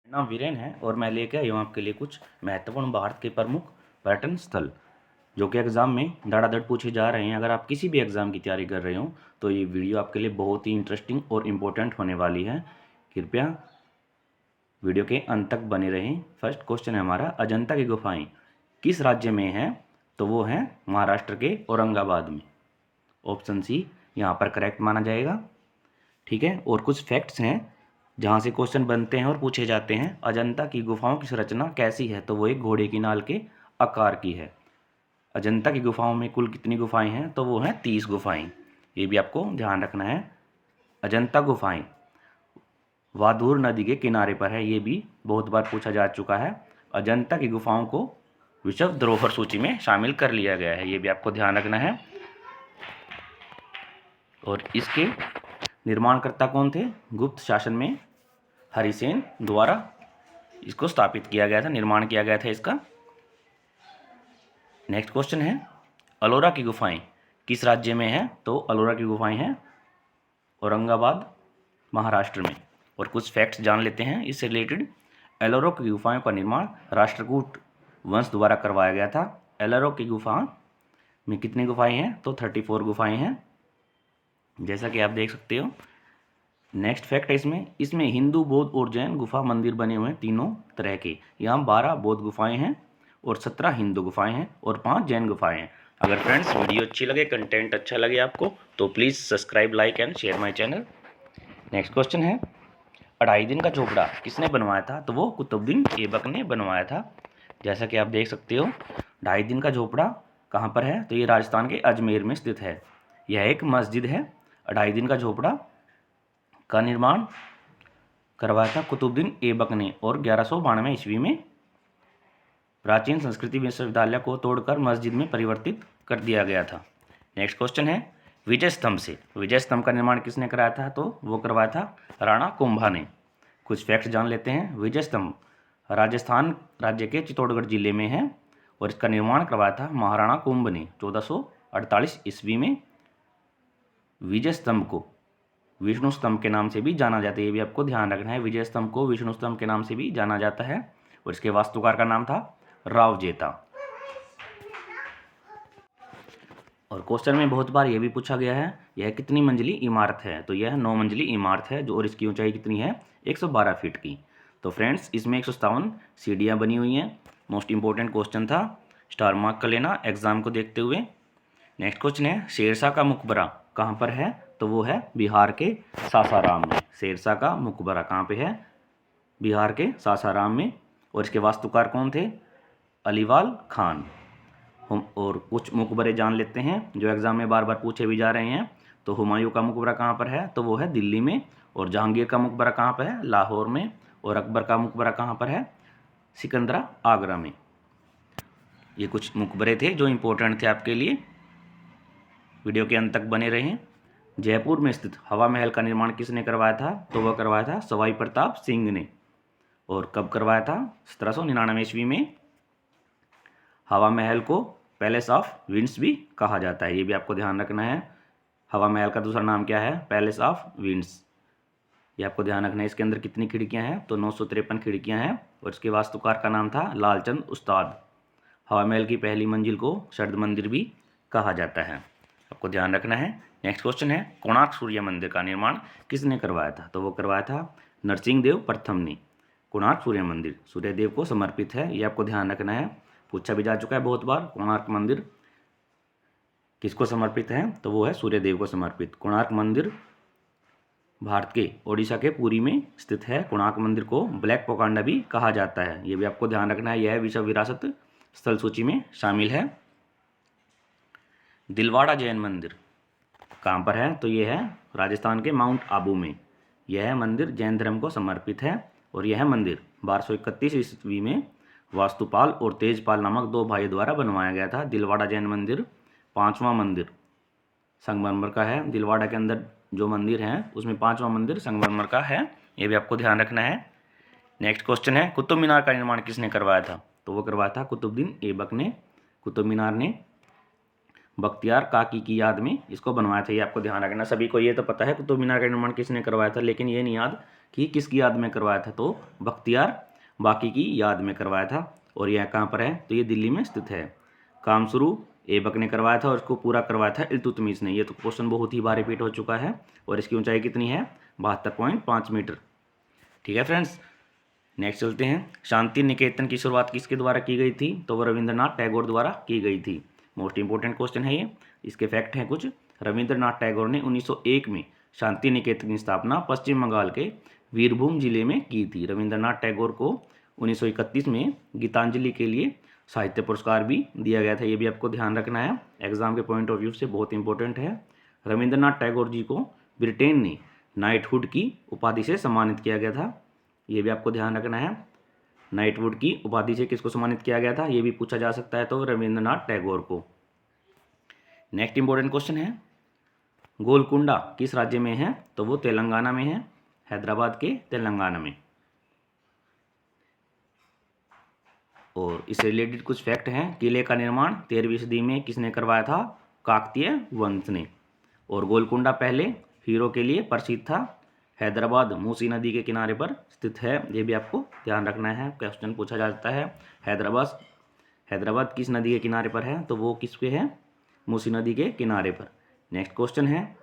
नाम वीरेन है और मैं लेके आया हूँ आपके लिए कुछ महत्वपूर्ण भारत के प्रमुख पर्यटन स्थल जो कि एग्ज़ाम में धड़ाधड़ पूछे जा रहे हैं। अगर आप किसी भी एग्ज़ाम की तैयारी कर रहे हो तो ये वीडियो आपके लिए बहुत ही इंटरेस्टिंग और इम्पोर्टेंट होने वाली है। कृपया वीडियो के अंत तक बने रहें। फर्स्ट क्वेश्चन है हमारा, अजंता की गुफाएं किस राज्य में हैं? तो वो हैं महाराष्ट्र के औरंगाबाद में। ऑप्शन सी यहाँ पर करेक्ट माना जाएगा। ठीक है, और कुछ फैक्ट्स हैं जहाँ से क्वेश्चन बनते हैं और पूछे जाते हैं। अजंता की गुफाओं की संरचना कैसी है? तो वो एक घोड़े की नाल के आकार की है। अजंता की गुफाओं में कुल कितनी गुफाएं हैं? तो वो हैं 30 गुफाएं। ये भी आपको ध्यान रखना है। अजंता गुफाएं वादूर नदी के किनारे पर है। ये भी बहुत बार पूछा जा चुका है। अजंता की गुफाओं को विश्व धरोहर सूची में शामिल कर लिया गया है। ये भी आपको ध्यान रखना है। और इसके निर्माणकर्ता कौन थे? गुप्त शासन में हरिसेन द्वारा इसको स्थापित किया गया था, निर्माण किया गया था इसका। नेक्स्ट क्वेश्चन है, अलोरा की गुफाएं किस राज्य में है? तो अलोरा की गुफाएं हैं औरंगाबाद महाराष्ट्र में। और कुछ फैक्ट्स जान लेते हैं इससे रिलेटेड। एलोरा की गुफाओं का निर्माण राष्ट्रकूट वंश द्वारा करवाया गया था। एलोरा की गुफा में कितनी गुफाएं हैं? तो 34 गुफाएं हैं, जैसा कि आप देख सकते हो। नेक्स्ट फैक्ट है इसमें हिंदू, बौद्ध और जैन गुफा मंदिर बने हुए हैं तीनों तरह के। यहाँ 12 बौद्ध गुफाएं हैं और 17 हिंदू गुफाएं हैं और 5 जैन गुफाएं हैं। अगर फ्रेंड्स वीडियो अच्छी लगे, कंटेंट अच्छा लगे आपको, तो please subscribe, like and share my channel. Next question है, 2.5 दिन का झोपड़ा किसने बनवाया था? तो वो कुतुबुद्दीन ऐबक ने बनवाया था। जैसा कि आप देख सकते हो, 2.5 दिन का झोपड़ा कहाँ पर है? तो ये राजस्थान के अजमेर में स्थित है। यह एक मस्जिद है। 2.5 दिन का झोपड़ा का निर्माण करवाया था कुतुबुद्दीन ऐबक ने और 1192 ईस्वी में प्राचीन संस्कृति विश्वविद्यालय को तोड़कर मस्जिद में परिवर्तित कर दिया गया था। नेक्स्ट क्वेश्चन है, विजय स्तंभ का निर्माण किसने कराया था? तो वो करवाया था राणा कुंभा ने। कुछ फैक्ट्स जान लेते हैं। विजय स्तंभ राजस्थान राज्य के चित्तौड़गढ़ जिले में है और इसका निर्माण करवाया था महाराणा कुंभ ने 1448 ईस्वी में। विजय स्तंभ को विष्णु स्तंभ के नाम से भी जाना जाता है। ये भी आपको ध्यान रखना है। विजय स्तंभ को विष्णु स्तंभ के नाम से भी जाना जाता है और इसके वास्तुकार का नाम था रावजेता। और क्वेश्चन में बहुत बार यह भी पूछा गया है, यह कितनी मंजिली इमारत है? तो यह 9 मंजिली इमारत है जो, और इसकी ऊंचाई कितनी है? 112 फीट की। तो फ्रेंड्स इसमें 157 सीढ़ियाँ बनी हुई हैं। मोस्ट इंपॉर्टेंट क्वेश्चन था, स्टार मार्क कर लेना एग्जाम को देखते हुए। नेक्स्ट क्वेश्चन है, शेरशाह का मकबरा कहाँ पर है? तो वो है बिहार के सासाराम में। शेरशाह का मकबरा कहाँ पे है? बिहार के सासाराम में। और इसके वास्तुकार कौन थे? अलीवाल खान। हम और कुछ मकबरे जान लेते हैं जो एग्जाम में बार बार पूछे भी जा रहे हैं। तो हुमायूं का मकबरा कहाँ पर है? तो वो है दिल्ली में। और जहांगीर का मकबरा कहाँ पर है? लाहौर में। और अकबर का मकबरा कहाँ पर है? सिकंदरा, आगरा में। ये कुछ मकबरे थे जो इंपॉर्टेंट थे आपके लिए। वीडियो के अंत तक बने रहें। जयपुर में स्थित हवा महल का निर्माण किसने करवाया था? तो वह करवाया था सवाई प्रताप सिंह ने। और कब करवाया था? 1799 ईस्वी में। हवा महल को पैलेस ऑफ विंड्स भी कहा जाता है। ये भी आपको ध्यान रखना है। हवा महल का दूसरा नाम क्या है? Palace of winds. ये आपको ध्यान रखना है। इसके अंदर कितनी खिड़कियां हैं? तो 953 खिड़कियां हैं और इसके वास्तुकार का नाम था लालचंद उस्ताद। हवा महल की पहली मंजिल को शरद मंदिर भी कहा जाता है, आपको ध्यान रखना है। नेक्स्ट क्वेश्चन है, कोणार्क सूर्य मंदिर का निर्माण किसने करवाया था? तो वो करवाया था नरसिंह देव प्रथम ने। कोणार्क सूर्य मंदिर सूर्यदेव को समर्पित है, ये आपको ध्यान रखना है। पूछा भी जा चुका है बहुत बार, कोणार्क मंदिर किसको समर्पित है? तो वो है सूर्यदेव को समर्पित। कोणार्क मंदिर भारत के ओडिशा के पुरी में स्थित है। कोणार्क मंदिर को ब्लैक पोकांडा भी कहा जाता है, ये भी आपको ध्यान रखना है। यह विश्व विरासत स्थल सूची में शामिल है। दिलवाड़ा जैन मंदिर कहाँ पर है? तो ये है राजस्थान के माउंट आबू में। यह मंदिर जैन धर्म को समर्पित है और यह मंदिर 1231 ईस्वी में वास्तुपाल और तेजपाल नामक 2 भाइयों द्वारा बनवाया गया था। दिलवाड़ा जैन मंदिर 5वां मंदिर संगमरमर का है। दिलवाड़ा के अंदर जो मंदिर है उसमें 5वां मंदिर संगमरमर का है, ये भी आपको ध्यान रखना है। नेक्स्ट क्वेश्चन है, कुतुब मीनार का निर्माण किसने करवाया था? तो वो करवाया था कुतुबुद्दीन ऐबक ने। कुतुब मीनार ने बख्तियार काकी की याद में इसको बनवाया था, ये आपको ध्यान रखना। सभी को ये तो पता है कुतुब मीनार का निर्माण किसने करवाया था, लेकिन ये नहीं याद कि किसकी याद में करवाया था, तो बख्तियार बाकी की याद में करवाया था। और यह कहाँ पर है, तो ये दिल्ली में स्थित है। काम शुरू ऐबक ने करवाया था और इसको पूरा करवाया था इल्तुतमिश ने। ये तो क्वेश्चन बहुत ही बार रिपीट हो चुका है। और इसकी ऊंचाई कितनी है, 72.5 मीटर। ठीक है फ्रेंड्स, नेक्स्ट चलते हैं। शांति निकेतन की शुरुआत किसके द्वारा की गई थी, तो वो रविंद्रनाथ टैगोर द्वारा की गई थी। मोस्ट इंपॉर्टेंट क्वेश्चन है ये, इसके फैक्ट हैं कुछ। रविंद्रनाथ टैगोर ने 1901 में शांति निकेतन की स्थापना पश्चिम बंगाल के वीरभूम जिले में की थी। रविंद्रनाथ टैगोर को 1931 में गीतांजलि के लिए साहित्य पुरस्कार भी दिया गया था। ये भी आपको ध्यान रखना है, एग्जाम के पॉइंट ऑफ व्यू से बहुत इंपॉर्टेंट है। रविंद्रनाथ टैगोर जी को ब्रिटेन ने नाइटहुड की उपाधि से सम्मानित किया गया था। ये भी आपको ध्यान रखना है, नाइटहुड की उपाधि से किसको सम्मानित किया गया था, ये भी पूछा जा सकता है, तो रविंद्रनाथ टैगोर को। नेक्स्ट इंपॉर्टेंट क्वेश्चन है, गोलकुंडा किस राज्य में है, तो वो तेलंगाना में है, हैदराबाद के तेलंगाना में। और इससे रिलेटेड कुछ फैक्ट हैं। किले का निर्माण 13वीं सदी में किसने करवाया था, काकतीय वंश ने। और गोलकुंडा पहले हीरो के लिए प्रसिद्ध था। हैदराबाद मूसी नदी के किनारे पर स्थित है, ये भी आपको ध्यान रखना है, क्वेश्चन पूछा जाता है। हैदराबाद किस नदी के किनारे पर है, तो वो किस पे है, मूसी नदी के किनारे पर। नेक्स्ट क्वेश्चन है,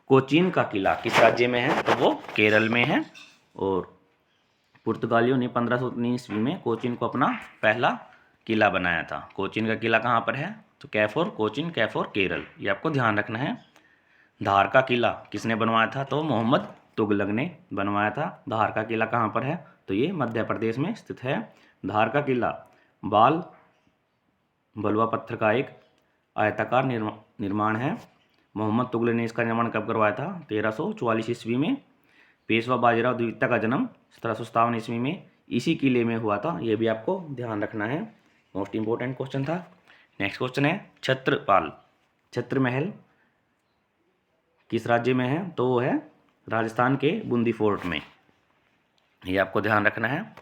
कोचीन का किला किस राज्य में है, तो वो केरल में है। और पुर्तगालियों ने 1519 ईस्वी में कोचीन को अपना पहला किला बनाया था। कोचीन का किला कहाँ पर है, तो कैफोर कोचीन, कैफोर केरल, ये आपको ध्यान रखना है। धार का किला किसने बनवाया था, तो मोहम्मद तुगलक ने बनवाया था। धार का किला कहाँ पर है, तो ये मध्य प्रदेश में स्थित है। धार का किला बाल बलुआ पत्थर का एक आयताकार निर्माण है। मोहम्मद तुगलक ने इसका निर्माण कब करवाया था, 1344 ईस्वी में। पेशवा बाजीराव द्वितीय का जन्म 1757 ईस्वी में इसी किले में हुआ था, ये भी आपको ध्यान रखना है, मोस्ट इंपॉर्टेंट क्वेश्चन था। नेक्स्ट क्वेश्चन है, छत्र महल किस राज्य में है, तो वो है राजस्थान के बूंदी फोर्ट में, ये आपको ध्यान रखना है।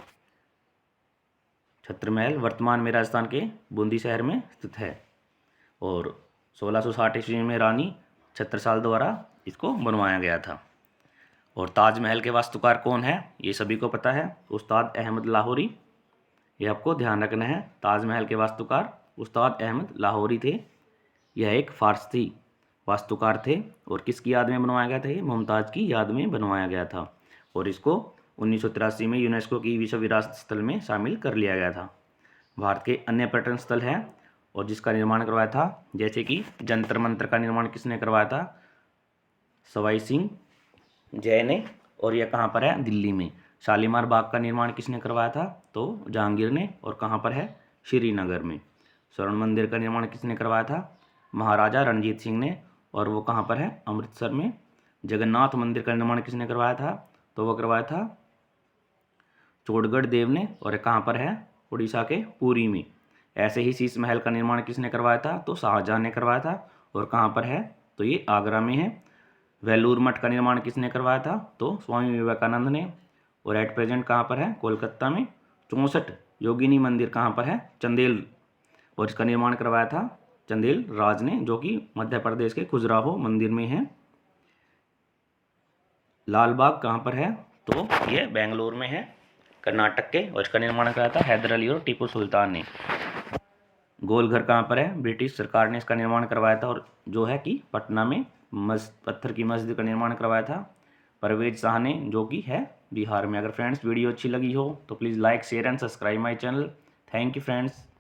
छत्र महल वर्तमान में राजस्थान के बूंदी शहर में स्थित है। और 1660 ईस्वी में रानी छत्रसाल द्वारा इसको बनवाया गया था। और ताजमहल के वास्तुकार कौन है, ये सभी को पता है, उस्ताद अहमद लाहौरी, ये आपको ध्यान रखना है। ताजमहल के वास्तुकार उस्ताद अहमद लाहौरी थे। यह एक फारसी वास्तुकार थे। और किसकी याद में बनवाया गया था, ये मुमताज़ की याद में बनवाया गया था। और इसको 1983 में यूनेस्को की विश्व विरासत स्थल में शामिल कर लिया गया था। भारत के अन्य पर्यटन स्थल हैं और जिसका निर्माण करवाया था, जैसे कि जंतर मंतर का निर्माण किसने करवाया था, सवाई सिंह जय ने। और यह कहाँ पर है, दिल्ली में। शालीमार बाग का निर्माण किसने करवाया था, तो जहांगीर ने। और कहाँ पर है, श्रीनगर में। स्वर्ण मंदिर का निर्माण किसने करवाया था, महाराजा रणजीत सिंह ने। और वो कहाँ पर है, अमृतसर में। जगन्नाथ मंदिर का निर्माण किसने करवाया था, तो वो करवाया था चोड़गढ़ देव ने। और कहाँ पर है, उड़ीसा के पुरी में। ऐसे ही शीश महल का निर्माण किसने करवाया था, तो शाहजहां ने करवाया था। और कहाँ पर है, तो ये आगरा में है। वेलूर मठ का निर्माण किसने करवाया था, तो स्वामी विवेकानंद ने। और एट प्रेजेंट कहाँ पर है, कोलकाता में। 64 योगिनी मंदिर कहाँ पर है, चंदेल। और इसका निर्माण करवाया था चंदेल राज ने, जो कि मध्य प्रदेश के खजुराहो मंदिर में है। लाल बाग कहाँ पर है, तो ये बेंगलोर में है, कर्नाटक के। और इसका निर्माण कराया था हैदर अली और टीपू सुल्तान ने। गोलघर कहाँ पर है, ब्रिटिश सरकार ने इसका निर्माण करवाया था। और जो है कि पटना में पत्थर की मस्जिद का निर्माण करवाया था परवेज शाह ने, जो कि है बिहार में। अगर फ्रेंड्स वीडियो अच्छी लगी हो तो please like share and subscribe my channel. Thank you friends.